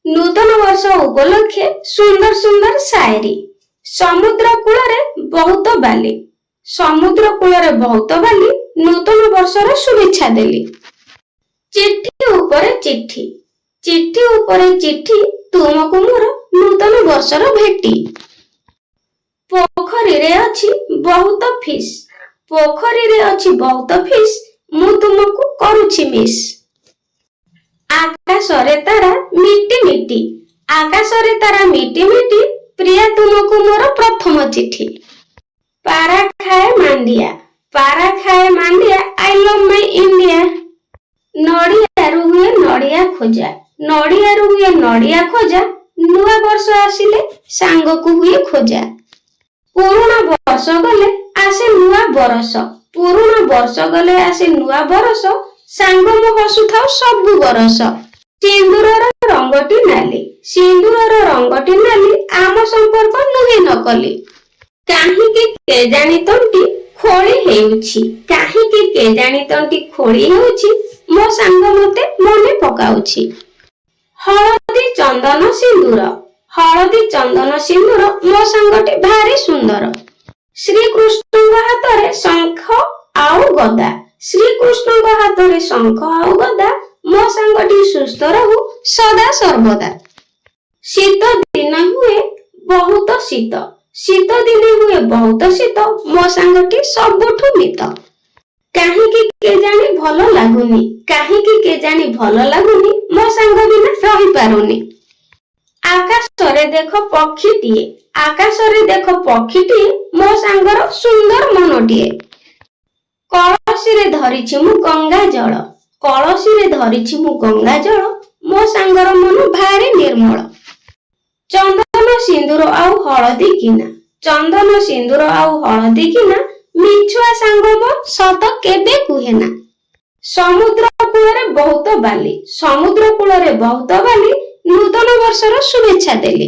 नूतन वर्ष उपलक्षे सुंदर सुंदर शायरी। समुद्र कूलरे बहुत बाली, समुद्र कूलरे बहुत बाली, नूतन वर्षर शुभेच्छा देली। चिट्ठी उपरे चिट्ठी, चिट्ठी उपरे चिट्ठी, तुमको मोर नूतन वर्षर भेटी। पोखरी रे अछि बहुत फिश, पोखरी रे अछि बहुत फिश, मु तुमको करूछि मिस। आकाशरे तारा मिटी मिटी, आकाशरे तारा मिटी मिटी, प्रिया तुमको मोर प्रथम चिट्ठी। पारा खाए मांडिया, पारा खाए मांडिया, आई लव माय इंडिया। नड़ियारू हुए नड़िया खोजा, नड़ियारू हुए नड़िया खोजा, नुआ वर्ष आसिले सांग को हुए खोजा। पुरुणा वर्ष गले आसे नुआ बरस, पुरुणा वर्ष गले आसे नुआ बरस, सांग मो हसुथाओ सबु बरस। सिंदूरर रंगटी नाली, सिंदूरर रंगटी नाली, आम संपर्क नुहे नकली। काहींकि केजानी तंटी खोली हेउछि, काहींकि केजानी तंटी खोली हेउछि, मो सांग मते मने पकाउछि। हळदी चंदन सिंदूर, हळदी चंदन सिंदूर, मो सांगटी भारी सुंदर। श्रीकृष्णଙ୍କ हातरे शंख आउ गदा, श्रीकृष्णଙ୍କ हातरे शंख आउ गदा, मो सांगटी सुस्थ रहु सदा सर्वदा। शीत दिन हुए बहुत शीत, शीत दिने हुए बहुत शीत, मो सांगटी सबुठु मित। काहींकि केजानी भल लागुनी, काहींकि केजानी भल लागुनी, मो सांग बिना रहि पारुनी। आकाशरे देख पक्षीटिए, आकाशरे देख पक्षीटिए, मो सांगर सुंदर मनटिए। कलसीरे धरिछि मु गंगा जल, कलसीरे धरिछि मु गंगा जल, मो सांगर मन भारी निर्मल। चंदन सिंदूर आउ हळदी किना, चंदन सिंदूर आउ हळदी किना, मिछुआ सांग मो सत केबे कुहेना। समुद्र कूलरे बहुत बाली, समुद्र कूलरे बहुत बाली, नूतन वर्षर शुभेच्छा देली।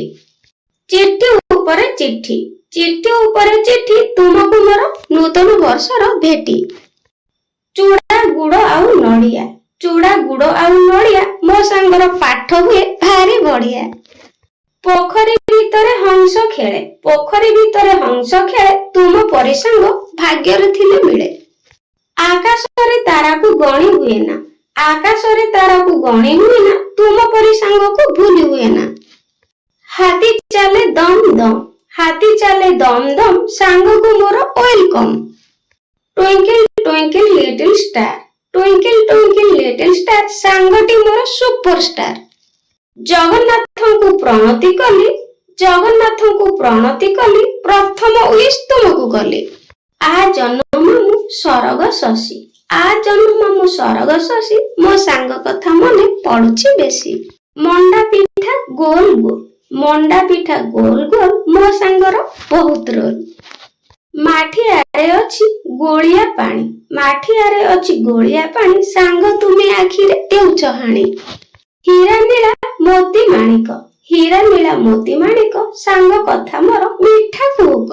चिट्ठी उपरे चिट्ठी, चिट्ठी उपरे चिट्ठी, तुमको मोर नूतन वर्षर भेटी। चूड़ा गुड़ आउ नड़िया, चूड़ा गुड़ आउ नड़िया, मो सांगर पाठ हुए भारी बढ़िया। पोखरी भितरे हंस खेले, पोखरी भितरे हंस खेले, तुम परि सांग भाग्यर थिले मिले। आकाशरे तारा को गणी हुए ना, आकाशरे तारा को गणी हुए ना, तुम परि सांग को भूली हुए ना। हाथी चाले दम दम, हाथी चाले दम दम, सांग को मोर welcome. Twinkle twinkle little star, twinkle twinkle little star, सांगटी मोर सुपरस्टार। जगन्नाथଙ୍କୁ प्रणति कली, जगन्नाथଙ୍କୁ प्रणति कली, प्रथम उइश तुमको कली। आ जन्म मु सरग शशि, आ जन्म मु सरग शशि, मो सांग कथा मने पड़ुछि बेसी। मंडा पिठा गोल गोल, मंडा पिठा गोल गोल, मो सांगर बहुत रोल। माठियारे अछि गोलिया पानी, माठियारे अछि गोलिया पानी, सांग तुमे आखिरे देउछ हाणी। हीरा नीला मोती माणिक, हीरा नीला मोती माणिक, सांग कथा मोर मिठा कुहुक।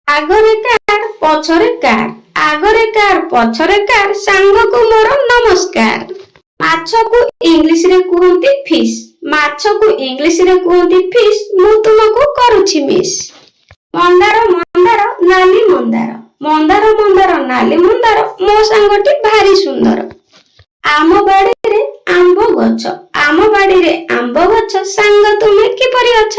आगरे कार पछरे कार, आगरे कार पछरे कार, सांग को मोर नमस्कार। माछ को इंग्लिश रे कहंती फिश, माछ को इंग्लिश रे कहंती फिश, मु तुमको करूछि मिस। मंदार मंदार नाली मंदार, मंदार मंदार नाली मंदार, मो सांगटी भारी सुंदर। आम बाड़ी रे आंब गछ, आम बाड़ी रे आंब गछ, सांग तुमे किपरि अछ?